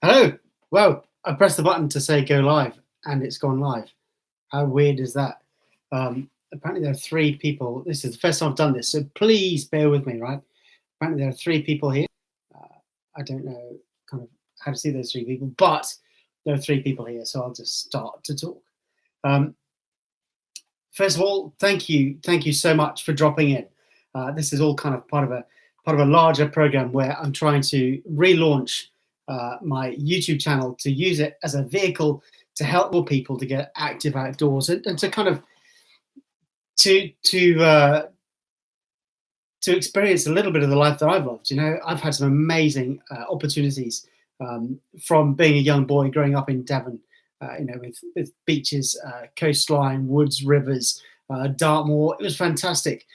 Hello. Well, I pressed the button to say go live and it's gone live. How weird is that? Apparently, there are three people. This is the first time I've done this, so please bear with me, right? Apparently, there are three people here. Uh, I don't know kind of how to see those three people, but there are three people here, so I'll just start to talk. Um, First of all, thank you so much for dropping in. This is all kind of part of a larger program where I'm trying to relaunch my YouTube channel to use it as a vehicle to help more people to get active outdoors and to kind of to to uh, to experience a little bit of the life that I've loved. You know, I've had some amazing opportunities from being a young boy growing up in Devon. With beaches, coastline, woods, rivers, Dartmoor. It was fantastic.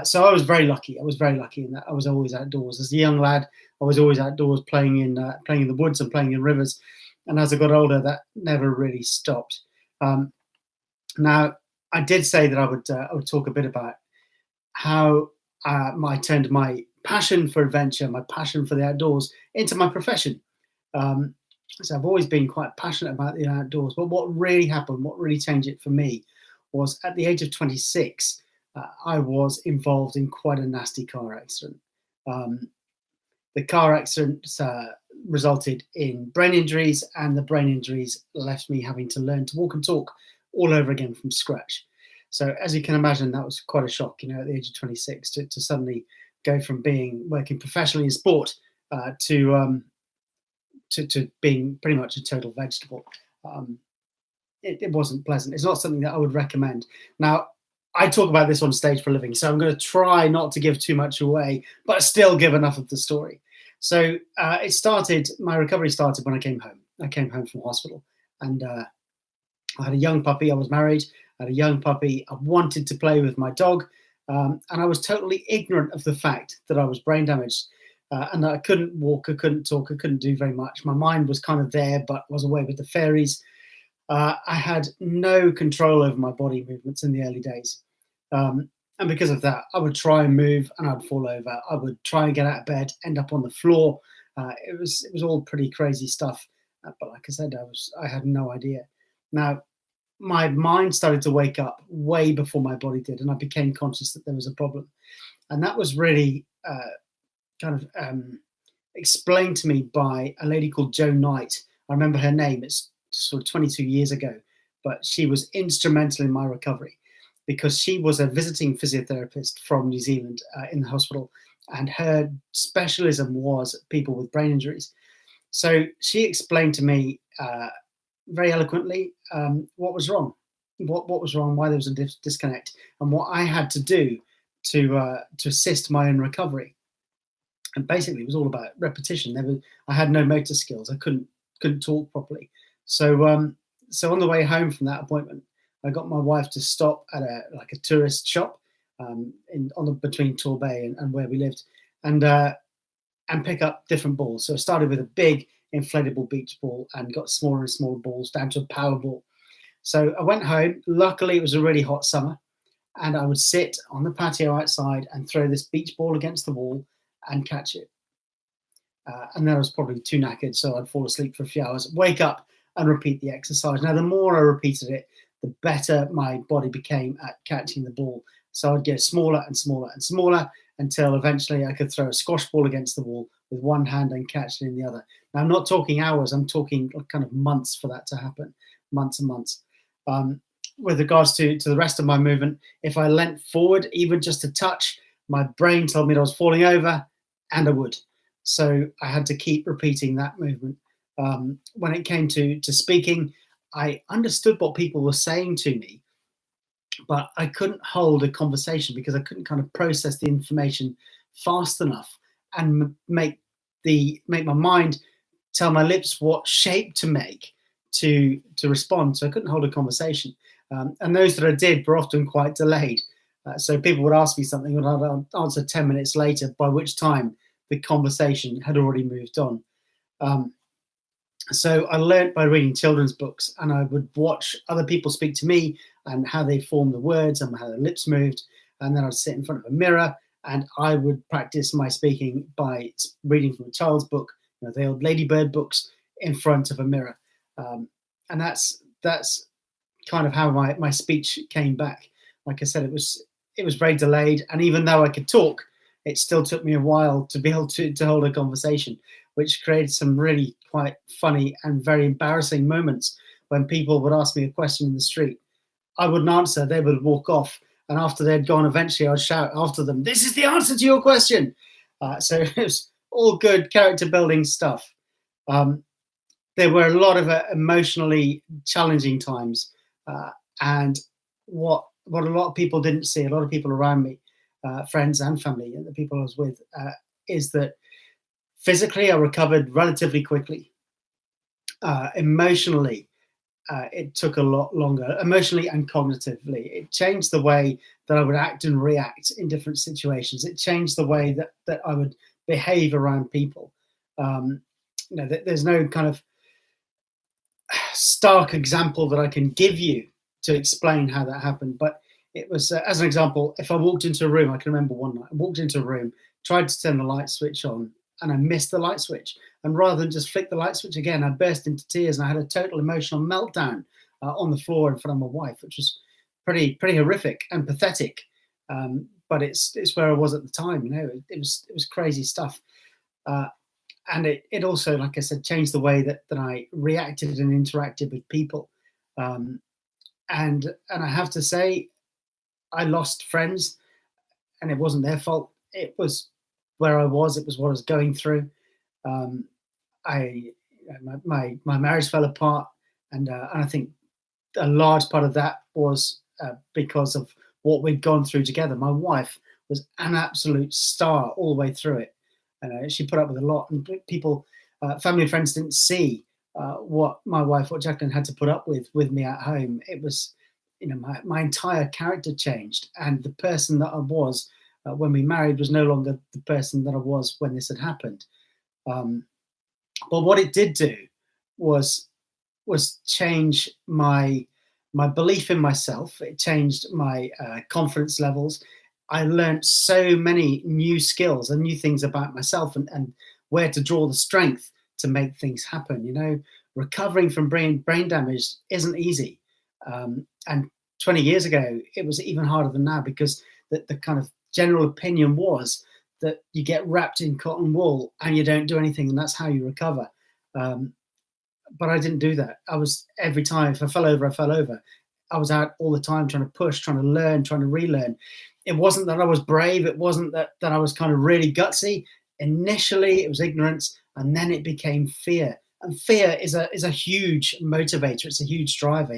So I was very lucky. I was very lucky in that I was always outdoors. As a young lad, I was always outdoors, playing in the woods and playing in rivers. And as I got older, that never really stopped. Um, Now, I did say that I would talk a bit about how I turned my passion for adventure, my passion for the outdoors, into my profession. Um, so I've always been quite passionate about the outdoors. But what really happened, what really changed it for me, was at the age of 26, I was involved in quite a nasty car accident. Um, the car accident resulted in brain injuries, and the brain injuries left me having to learn to walk and talk all over again from scratch. So, as you can imagine, that was quite a shock. You know, at the age of 26, to suddenly go from being working professionally in sport to being pretty much a total vegetable. Um, it wasn't pleasant. It's not something that I would recommend. Now, I talk about this on stage for a living, so I'm going to try not to give too much away, but still give enough of the story. So my recovery started when I came home. I came home from hospital and I had a young puppy. I was married. I had a young puppy. I wanted to play with my dog. And I was totally ignorant of the fact that I was brain damaged and that I couldn't walk, I couldn't talk, I couldn't do very much. My mind was kind of there, but was away with the fairies. I had no control over my body movements in the early days. And because of that, I would try and move and I'd fall over. I would try and get out of bed, end up on the floor. It was all pretty crazy stuff. But like I said, I had no idea. Now, my mind started to wake up way before my body did, and I became conscious that there was a problem. And that was really kind of explained to me by a lady called Jo Knight. I remember her name. It's sort of 22 years ago, but she was instrumental in my recovery because she was a visiting physiotherapist from New Zealand in the hospital, and her specialism was people with brain injuries. So she explained to me very eloquently what was wrong, what was wrong, why there was a disconnect, and what I had to do to assist my own recovery. And basically, it was all about repetition. I had no motor skills. I couldn't talk properly. So on the way home from that appointment, I got my wife to stop at a tourist shop between Torbay and where we lived, and pick up different balls. So I started with a big inflatable beach ball and got smaller and smaller balls down to a power ball. So I went home. Luckily, it was a really hot summer, and I would sit on the patio outside and throw this beach ball against the wall and catch it. And then I was probably too knackered, so I'd fall asleep for a few hours, wake up and repeat the exercise. Now, the more I repeated it, the better my body became at catching the ball. So I'd get smaller and smaller and smaller until eventually I could throw a squash ball against the wall with one hand and catch it in the other. Now, I'm not talking hours, I'm talking kind of months for that to happen, months and months. With regards to the rest of my movement, if I leant forward, even just a touch, my brain told me that I was falling over, and I would. So I had to keep repeating that movement. When it came to speaking, I understood what people were saying to me, but I couldn't hold a conversation because I couldn't kind of process the information fast enough and make my mind tell my lips what shape to make to respond. So I couldn't hold a conversation, and those that I did were often quite delayed. So people would ask me something, and I'd answer 10 minutes later, by which time the conversation had already moved on. Um, so I learned by reading children's books, and I would watch other people speak to me and how they formed the words and how their lips moved. And then I'd sit in front of a mirror and I would practice my speaking by reading from a child's book, the old Ladybird books, in front of a mirror, and that's kind of how my speech came back. Like I said, it was very delayed, and even though I could talk, it still took me a while to be able to hold a conversation, which created some really quite funny and very embarrassing moments when people would ask me a question in the street. I wouldn't answer, they would walk off, and after they'd gone, eventually I'd shout after them, "This is the answer to your question." So it was all good character building stuff. There were a lot of emotionally challenging times, and what a lot of people didn't see, a lot of people around me, friends and family, and the people I was with, is that physically I recovered relatively quickly. Emotionally, it took a lot longer, emotionally and cognitively. It changed the way that I would act and react in different situations. It changed the way that I would behave around people. There's no kind of stark example that I can give you to explain how that happened, but it was, as an example, if I walked into a room, I can remember one night I walked into a room, tried to turn the light switch on, and I missed the light switch. And rather than just flick the light switch again, I burst into tears and I had a total emotional meltdown on the floor in front of my wife, which was pretty horrific and pathetic. But it's where I was at the time. It was crazy stuff. And it also, like I said, changed the way that I reacted and interacted with people. And I have to say, I lost friends, and it wasn't their fault. It was where I was. It was what I was going through. My marriage fell apart, and I think a large part of that was because of what we'd gone through together. My wife was an absolute star all the way through it, and she put up with a lot. And people, family and friends, didn't see what my wife, what Jacqueline, had to put up with me at home. It was, my entire character changed, and the person that I was when we married was no longer the person that I was when this had happened. But what it did do was change my belief in myself. It changed my confidence levels. I learned so many new skills and new things about myself, and where to draw the strength to make things happen. Recovering from brain damage isn't easy. And 20 years ago, it was even harder than now, because the kind of general opinion was that you get wrapped in cotton wool and you don't do anything, and that's how you recover. But I didn't do that. I was, every time, if I fell over, I fell over. I was out all the time trying to push, trying to learn, trying to relearn. It wasn't that I was brave. It wasn't that I was kind of really gutsy. Initially, it was ignorance, and then it became fear. And fear is a huge motivator. It's a huge driver.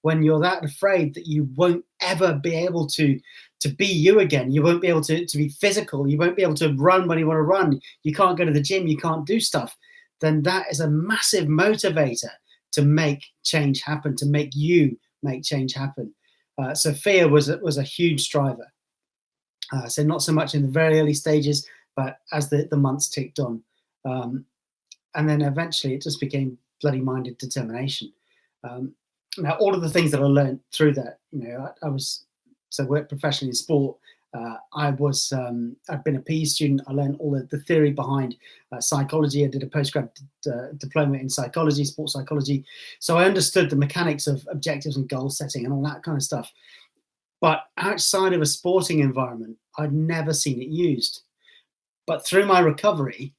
When you're that afraid that you won't ever be able to be you again, you won't be able to be physical, you won't be able to run when you want to run, you can't go to the gym, you can't do stuff, then that is a massive motivator to make change happen, to make you make change happen. So fear was a huge driver. So not so much in the very early stages, but as the months ticked on. And then eventually it just became bloody-minded determination. Now, all of the things that I learned through that, I worked professionally in sport. I'd been a PE student. I learned all the theory behind psychology. I did a postgrad diploma in psychology, sports psychology. So I understood the mechanics of objectives and goal setting and all that kind of stuff. But outside of a sporting environment, I'd never seen it used. But through my recovery,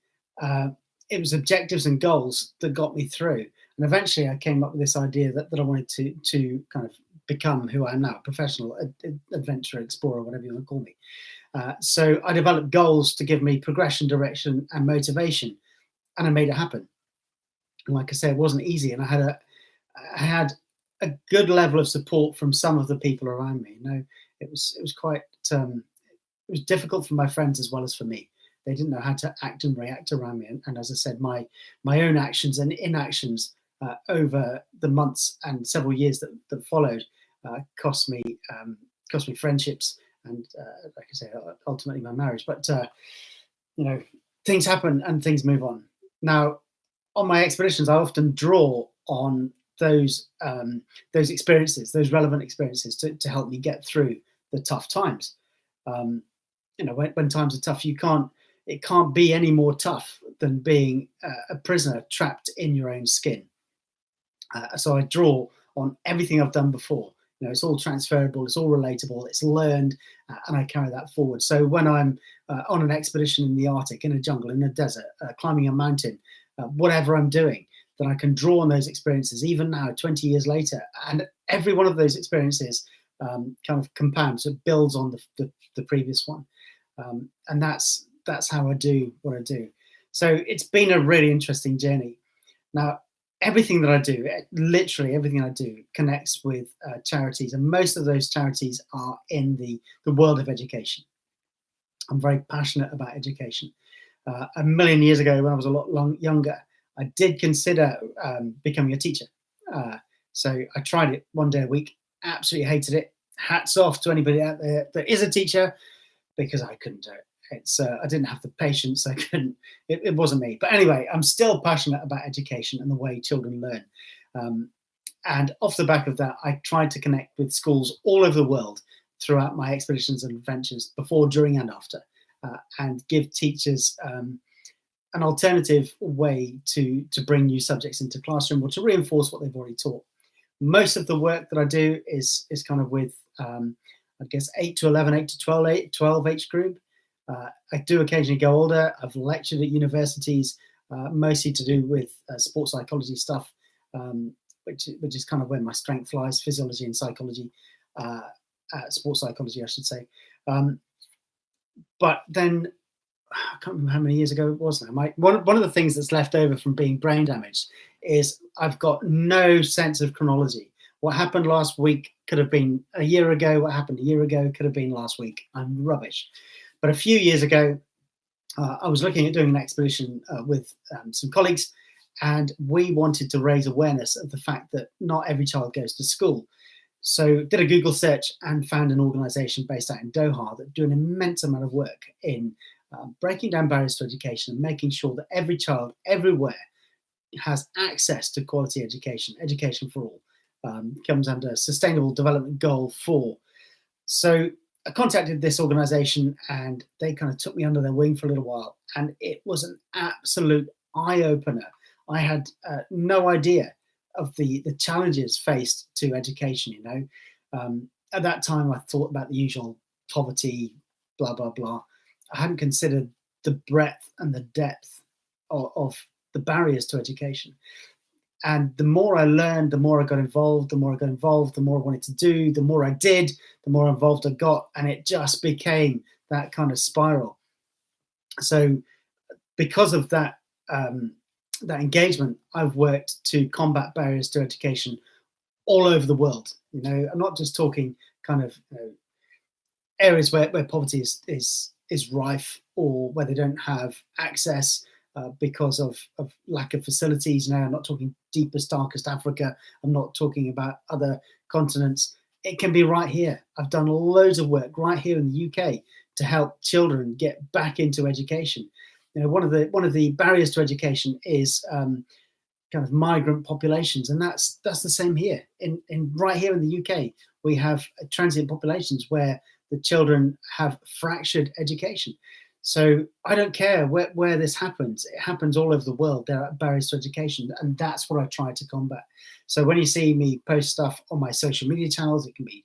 it was objectives and goals that got me through. And eventually I came up with this idea that I wanted to kind of become who I am now, a professional adventurer, explorer, whatever you want to call me. So I developed goals to give me progression, direction, and motivation, and I made it happen. And like I say, it wasn't easy, and I had a good level of support from some of the people around me. It was quite it was difficult for my friends as well as for me. They didn't know how to act and react around me, and as I said, my own actions and inactions over the months and several years that followed cost me friendships, and like I say, ultimately my marriage. But things happen and things move on. Now, on my expeditions, I often draw on those experiences, those relevant experiences, to help me get through the tough times. When times are tough, it can't be any more tough than being a prisoner trapped in your own skin. So I draw on everything I've done before. It's all transferable, it's all relatable, it's learned, and I carry that forward. So when I'm on an expedition in the Arctic, in a jungle, in a desert, climbing a mountain, whatever I'm doing, then I can draw on those experiences, even now, 20 years later. And every one of those experiences kind of compounds, it builds on the previous one. And that's how I do what I do. So it's been a really interesting journey. Now, everything that I do, literally everything I do, connects with charities, and most of those charities are in the world of education. I'm very passionate about education. A million years ago, when I was a lot younger, I did consider becoming a teacher. So I tried it one day a week, absolutely hated it. Hats off to anybody out there that is a teacher, because I couldn't do it. I didn't have the patience. I couldn't. It wasn't me. But anyway, I'm still passionate about education and the way children learn. And off the back of that, I tried to connect with schools all over the world throughout my expeditions and adventures, before, during, and after, and give teachers an alternative way to bring new subjects into classroom, or to reinforce what they've already taught. Most of the work that I do is kind of with, I guess, 8 to 11, 8 to 12 age group. I do occasionally go older. I've lectured at universities, mostly to do with sports psychology stuff, which is kind of where my strength lies: physiology and psychology, sports psychology, I should say. But then, I can't remember how many years ago it was now. One of the things that's left over from being brain damaged is I've got no sense of chronology. What happened last week could have been a year ago. What happened a year ago could have been last week. I'm rubbish. But a few years ago, I was looking at doing an expedition with some colleagues, and we wanted to raise awareness of the fact that not every child goes to school. So did a Google search and found an organisation based out in Doha that do an immense amount of work in breaking down barriers to education and making sure that every child everywhere has access to quality education. Education for all comes under Sustainable Development Goal 4. So I contacted this organisation, and they kind of took me under their wing for a little while, and it was an absolute eye-opener. I had no idea of the challenges faced to education. At that time, I thought about the usual poverty, blah blah blah. I hadn't considered the breadth and the depth of the barriers to education. And the more I learned, the more I got involved, the more I wanted to do, the more I did, the more involved I got. And it just became that kind of spiral. So because of that, that engagement, I've worked to combat barriers to education all over the world. I'm not just talking kind of areas where poverty is rife, or where they don't have access because of lack of facilities. I'm not talking deepest, darkest Africa. I'm not talking about other continents. It can be right here. I've done loads of work right here in the UK to help children get back into education. One of the barriers to education is kind of migrant populations, and that's the same here. In right here in the UK, we have transient populations where the children have fractured education. So I don't care where this happens. It happens all over the world. There are barriers to education, and that's what I try to combat. So when you see me post stuff on my social media channels, it can be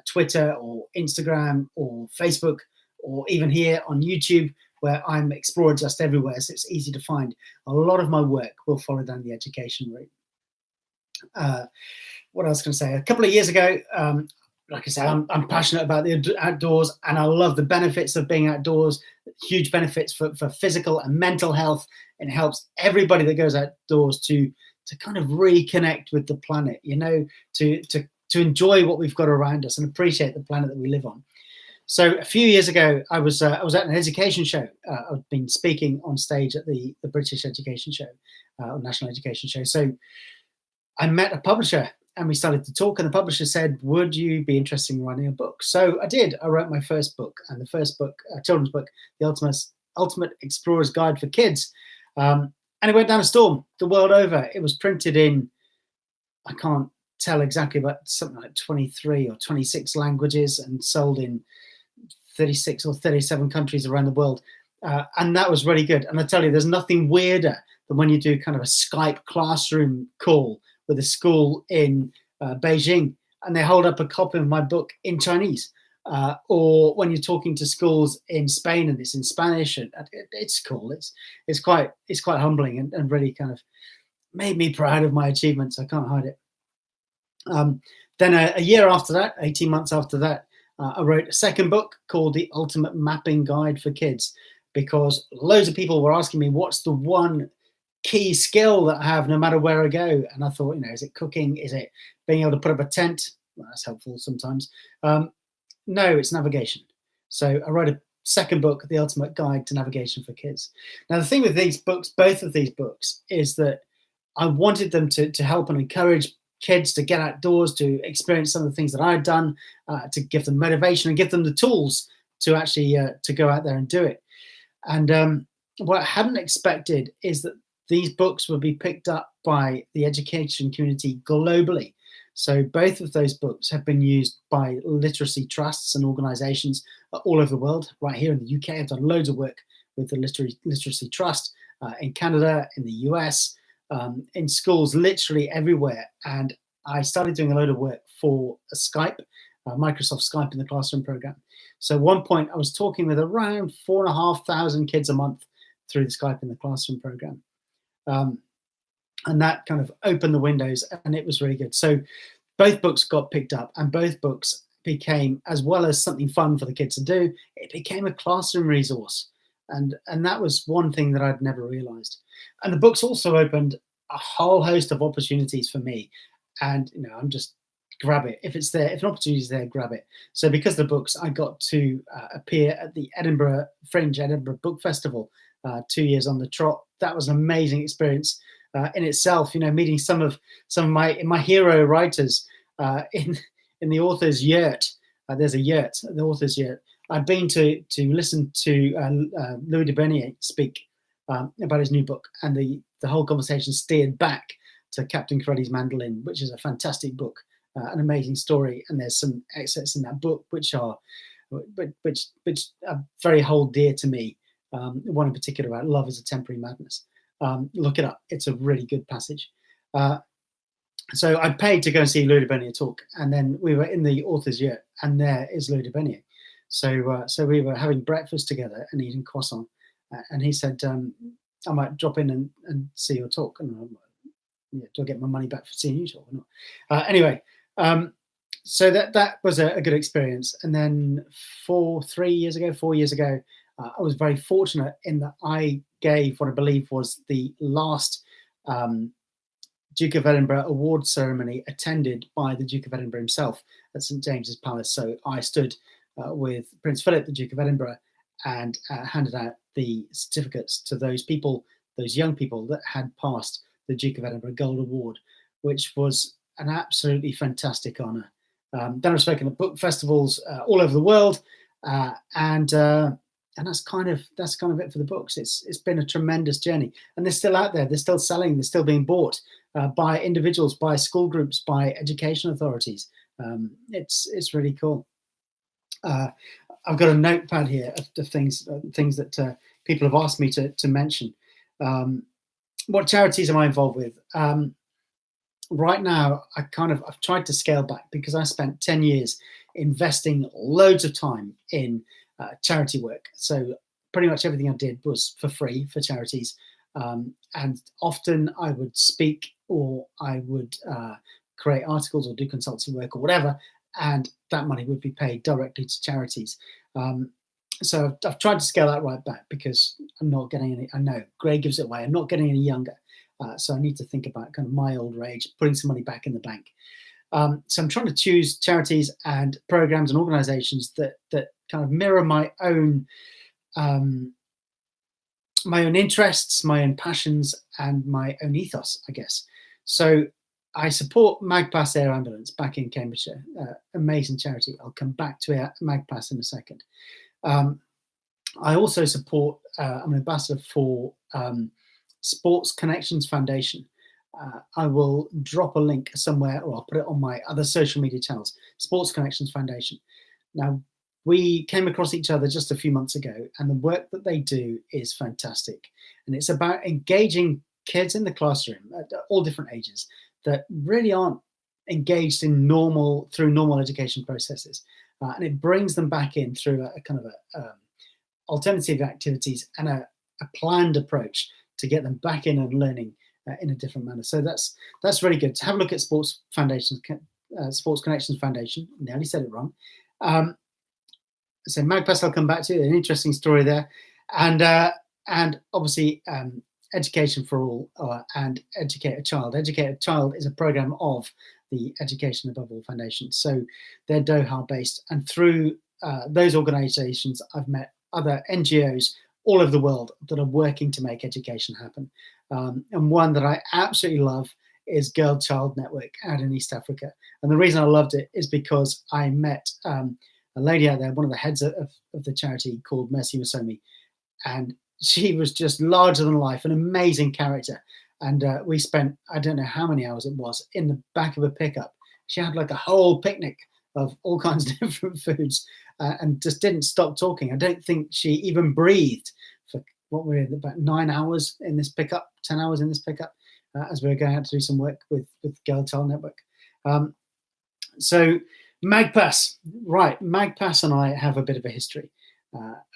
Twitter or Instagram or Facebook, or even here on YouTube, where I'm ExplorerJust everywhere, so it's easy to find. A lot of my work will follow down the education route. What else can I say? A couple of years ago, like I say, I'm passionate about the outdoors, and I love the benefits of being outdoors. Huge benefits for physical and mental health, and it helps everybody that goes outdoors to kind of reconnect with the planet, to enjoy what we've got around us and appreciate the planet that we live on. So a few years ago, I was at an education show. I've been speaking on stage at the British Education Show, National Education Show. So I met a publisher, and we started to talk, and the publisher said, would you be interested in writing a book? So I did. I wrote my first book, and the first book, children's book, The Ultimate Explorer's Guide for Kids. And it went down a storm the world over. It was printed in, I can't tell exactly, but something like 23 or 26 languages, and sold in 36 or 37 countries around the world. And that was really good. And I tell you, there's nothing weirder than when you do kind of a Skype classroom call with a school in Beijing, and they hold up a copy of my book in Chinese. Or when you're talking to schools in Spain and it's in Spanish, and it's cool. It's quite humbling, and really kind of made me proud of my achievements. I can't hide it. Then a year after that, 18 months after that, I wrote a second book called The Ultimate Mapping Guide for Kids, because loads of people were asking me, what's the one key skill that I have no matter where I go? And I thought, is it cooking? Is it being able to put up a tent? Well, that's helpful sometimes. No, it's navigation. So I wrote a second book, The Ultimate Guide to Navigation for Kids. Now, the thing with these books, both of these books, is that I wanted them to help and encourage kids to get outdoors, to experience some of the things that I had done, to give them motivation and give them the tools to actually to go out there and do it. And what I hadn't expected is that these books would be picked up by the education community globally. So both of those books have been used by literacy trusts and organizations all over the world. Right here in the UK, I've done loads of work with the Literacy Trust, in Canada, in the US, in schools literally everywhere. And I started doing a load of work for Skype, Microsoft Skype in the classroom program. So at one point I was talking with around 4,500 kids a month through the Skype in the classroom program. And that kind of opened the windows, and it was really good. So both books got picked up, and both books became, as well as something fun for the kids to do, it became a classroom resource. And that was one thing that I'd never realized. And the books also opened a whole host of opportunities for me. And, I'm just grab it. If it's there, if an opportunity is there, grab it. So because of the books, I got to appear at the Edinburgh Book Festival 2 years on the trot. That was an amazing experience in itself. Meeting some of my hero writers in the author's yurt. There's a yurt, the author's yurt. I've been to listen to Louis de Bernier speak about his new book, and the whole conversation steered back to Captain Corelli's Mandolin, which is a fantastic book, an amazing story. And there's some excerpts in that book which are very hold dear to me. One in particular about love is a temporary madness. Look it up; it's a really good passage. So I paid to go and see Louis de Bernier talk, and then we were in the author's yurt, and there is Louis de Bernier. So we were having breakfast together and eating croissant, and he said, I might drop in and see your talk. And I'm like, do I get my money back for seeing you talk or not? Anyway, so that was a good experience. And then 4 years ago, I was very fortunate in that I gave what I believe was the last Duke of Edinburgh award ceremony attended by the Duke of Edinburgh himself at St James's Palace. So I stood with Prince Philip, the Duke of Edinburgh, and handed out the certificates to those young people that had passed the Duke of Edinburgh Gold Award, which was an absolutely fantastic honour. Then I've spoken at book festivals all over the world, and that's kind of it for the books. It's been a tremendous journey, and they're still out there. They're still selling. They're still being bought by individuals, by school groups, by education authorities. It's really cool. I've got a notepad here of things that people have asked me to mention. What charities am I involved with? Right now, I've tried to scale back because I spent 10 years investing loads of time in charity work. So pretty much everything I did was for free for charities. And often I would speak, or I would create articles or do consultancy work or whatever, and that money would be paid directly to charities. So I've tried to scale that right back because I'm not getting any. I know Greg gives it away. I'm not getting any younger, so I need to think about kind of my older age, putting some money back in the bank. So I'm trying to choose charities and programs and organisations that kind of mirror my own interests, my own passions, and my own ethos, I guess. So I support Magpass Air Ambulance back in Cambridgeshire, amazing charity. I'll come back to Magpass in a second. I also support, I'm an ambassador for Sports Connections Foundation. I will drop a link somewhere, or I'll put it on my other social media channels, Sports Connections Foundation. Now, we came across each other just a few months ago, and the work that they do is fantastic. And it's about engaging kids in the classroom at all different ages that really aren't engaged in through normal education processes. And it brings them back in through a kind of alternative activities and a planned approach to get them back in and learning in a different manner. So that's really good. To have a look at Sports Connections Foundation. Nearly said it wrong. So Magpass, I'll come back to an interesting story there, and obviously Education for All and Educate a Child. Educate a Child is a program of the Education Above All Foundation. So they're Doha based, and through those organisations, I've met other NGOs all over the world that are working to make education happen. And one that I absolutely love is Girl Child Network out in East Africa. And the reason I loved it is because I met a lady out there, one of the heads of the charity, called Mercy Musomi, and she was just larger than life, an amazing character. And we spent, I don't know how many hours it was, in the back of a pickup. She had like a whole picnic of all kinds of different foods and just didn't stop talking. I don't think she even breathed for what we're about 9 hours in this pickup, 10 hours in this pickup, as we were going out to do some work with Girl Child Network. So Magpass, right, Magpass and I have a bit of a history.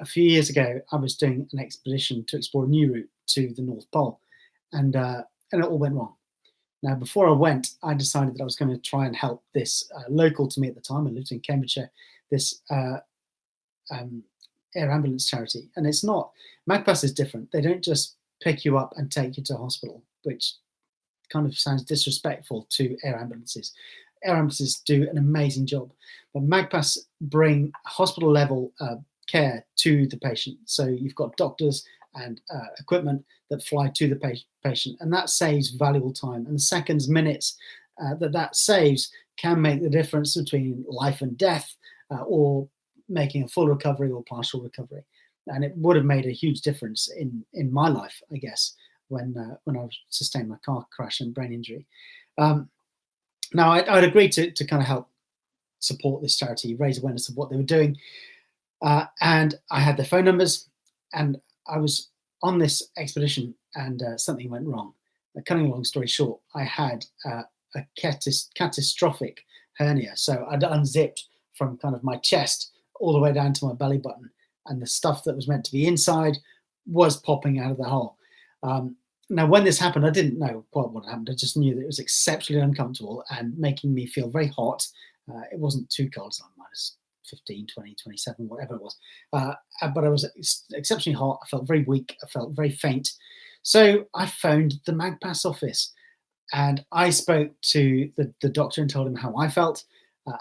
A few years ago, I was doing an expedition to explore a new route to the North Pole, and it all went wrong. Now, before I went, I decided that I was going to try and help this local to me at the time. I lived in Cambridgeshire, this air ambulance charity. And it's not, Magpass is different. They don't just pick you up and take you to hospital, which kind of sounds disrespectful to air ambulances. Air ambulances do an amazing job, but Magpass bring hospital level care to the patient. So you've got doctors and equipment that fly to the patient, and that saves valuable time. And the seconds, minutes that saves can make the difference between life and death, or making a full recovery or partial recovery. And it would have made a huge difference in my life, I guess, when I sustained my car crash and brain injury. Now, I'd agreed to kind of help support this charity, raise awareness of what they were doing. And I had their phone numbers, and I was on this expedition, and something went wrong. Cutting a long story short, I had a catastrophic hernia. So I'd unzipped from kind of my chest all the way down to my belly button, and the stuff that was meant to be inside was popping out of the hole. Now, when this happened, I didn't know quite what happened. I just knew that it was exceptionally uncomfortable and making me feel very hot. It wasn't too cold, it's like minus 15, 20, 27, whatever it was. But I was exceptionally hot. I felt very weak. I felt very faint. So I phoned the Magpass office, and I spoke to the doctor and told him how I felt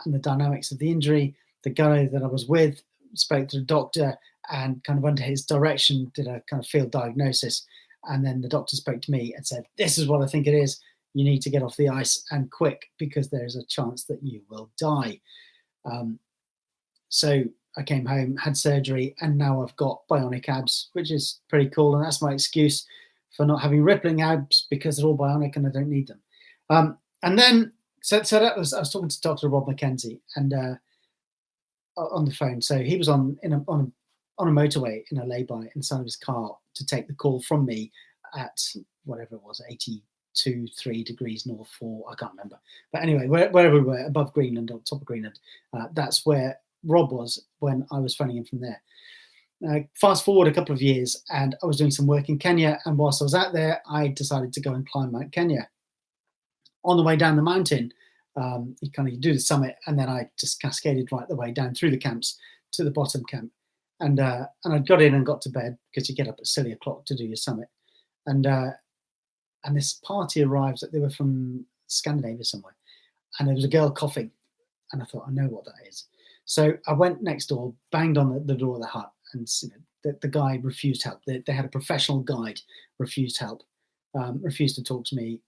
and the dynamics of the injury. The guy that I was with spoke to the doctor and kind of under his direction did a kind of field diagnosis. And then the doctor spoke to me and said, "This is what I think it is. You need to get off the ice, and quick, because there's a chance that you will die." So I came home, had surgery, and now I've got bionic abs, which is pretty cool. And that's my excuse for not having rippling abs, because they're all bionic and I don't need them. And then, so that was, I was talking to Dr. Rob McKenzie and on the phone. So he was on a motorway in a lay-by inside of his car to take the call from me at whatever it was, 82.3 degrees north, 4, I can't remember. But anyway, wherever we were, above Greenland, on top of Greenland, that's where Rob was when I was phoning him from there. Fast forward a couple of years, and I was doing some work in Kenya, and whilst I was out there, I decided to go and climb Mount Kenya. On the way down the mountain, you do the summit, and then I just cascaded right the way down through the camps to the bottom camp. And I got in and got to bed, because you get up at silly o'clock to do your summit. And this party arrives, that they were from Scandinavia somewhere, and there was a girl coughing, and I thought, I know what that is. So I went next door, banged on the door of the hut, and the guy refused help. They had a professional guide, refused help, refused to talk to me.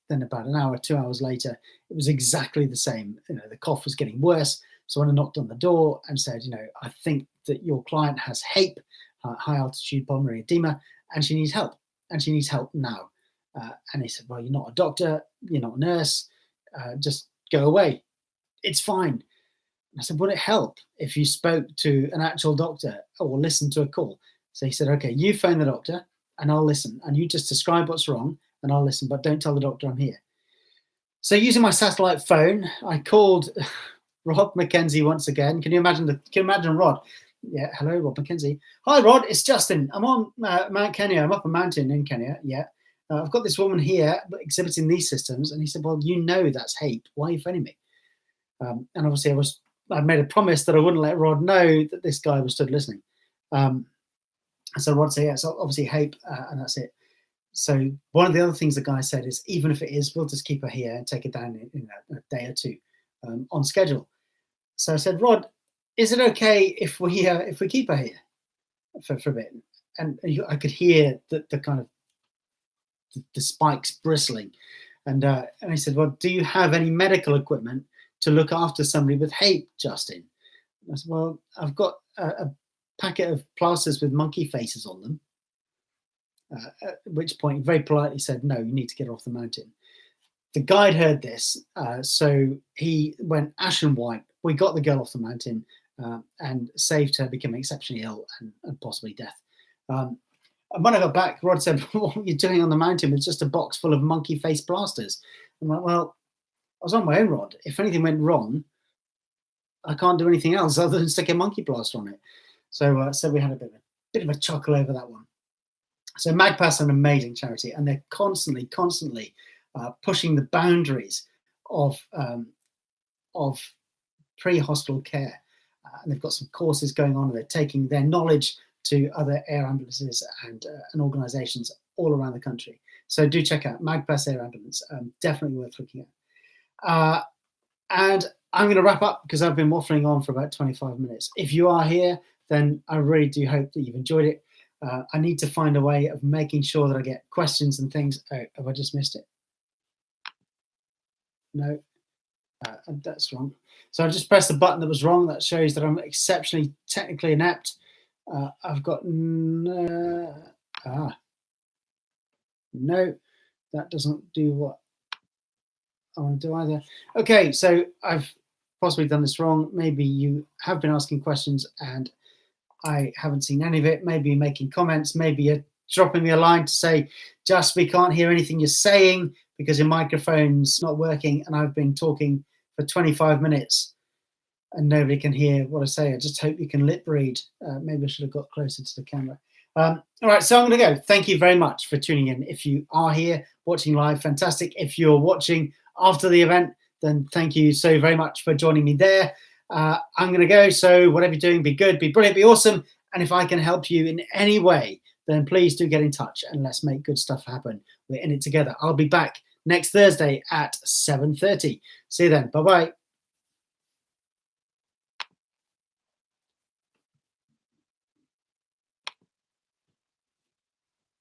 Then about an hour, 2 hours later, it was exactly the same. The cough was getting worse. So when I knocked on the door and said, I think that your client has HAPE, high altitude pulmonary edema, and she needs help, and she needs help now. And he said, "Well, you're not a doctor, you're not a nurse, just go away. It's fine." I said, would it help if you spoke to an actual doctor or listened to a call? So he said, okay, you phone the doctor and I'll listen. And you just describe what's wrong and I'll listen, but don't tell the doctor I'm here. So using my satellite phone, I called Rod McKenzie once again. Can you imagine Rod? Yeah, hello, Rod McKenzie. Hi, Rod, it's Justin. I'm on Mount Kenya. I'm up a mountain in Kenya. Yeah. I've got this woman here exhibiting these systems. And he said, well, you know that's HAPE. Why are you phoning me? And obviously I made a promise that I wouldn't let Rod know that this guy was stood listening. So Rod said, yeah, so obviously HAPE, and that's it. So one of the other things the guy said is, even if it is, we'll just keep her here and take it down in a day or two on schedule. So I said, Rod, is it okay if we keep her here for a bit? And I could hear the kind of the spikes bristling. And he said, well, do you have any medical equipment to look after somebody with HAPE, Justin? I said, well, I've got a packet of plasters with monkey faces on them. At which point he very politely said, no, you need to get her off the mountain. The guide heard this, so he went ashen white. We got the girl off the mountain and saved her becoming exceptionally ill and possibly death. And when I got back, Rod said, what were you doing on the mountain with just a box full of monkey face plasters? I'm like, well, I was on my own, Rod. If anything went wrong, I can't do anything else other than stick a monkey plaster on it. So we had a bit of a chuckle over that one. So MAGPAS are an amazing charity, and they're constantly pushing the boundaries of pre-hospital care. And they've got some courses going on, and they're taking their knowledge to other air ambulances and organisations all around the country. So do check out MAGPAS Air Ambulance. Definitely worth looking at. And I'm going to wrap up because I've been waffling on for about 25 minutes. If you are here, then I really do hope that you've enjoyed it. I need to find a way of making sure that I get questions and things. Oh, have I just missed it? No, that's wrong. So I just pressed the button that was wrong. That shows that I'm exceptionally technically inept. I've got no, that doesn't do what I want to do either. Okay, so I've possibly done this wrong. Maybe you have been asking questions and I haven't seen any of it. Maybe you're making comments. Maybe you're dropping me a line to say, Just, we can't hear anything you're saying because your microphone's not working and I've been talking for 25 minutes and nobody can hear what I say. I just hope you can lip read. Maybe I should have got closer to the camera. All right, so I'm going to go. Thank you very much for tuning in. If you are here watching live, fantastic. If you're watching after the event, then thank you so very much for joining me there. I'm going to go. So whatever you're doing, be good, be brilliant, be awesome. And if I can help you in any way, then please do get in touch and let's make good stuff happen. We're in it together. I'll be back next Thursday at 7:30. See you then. Bye-bye.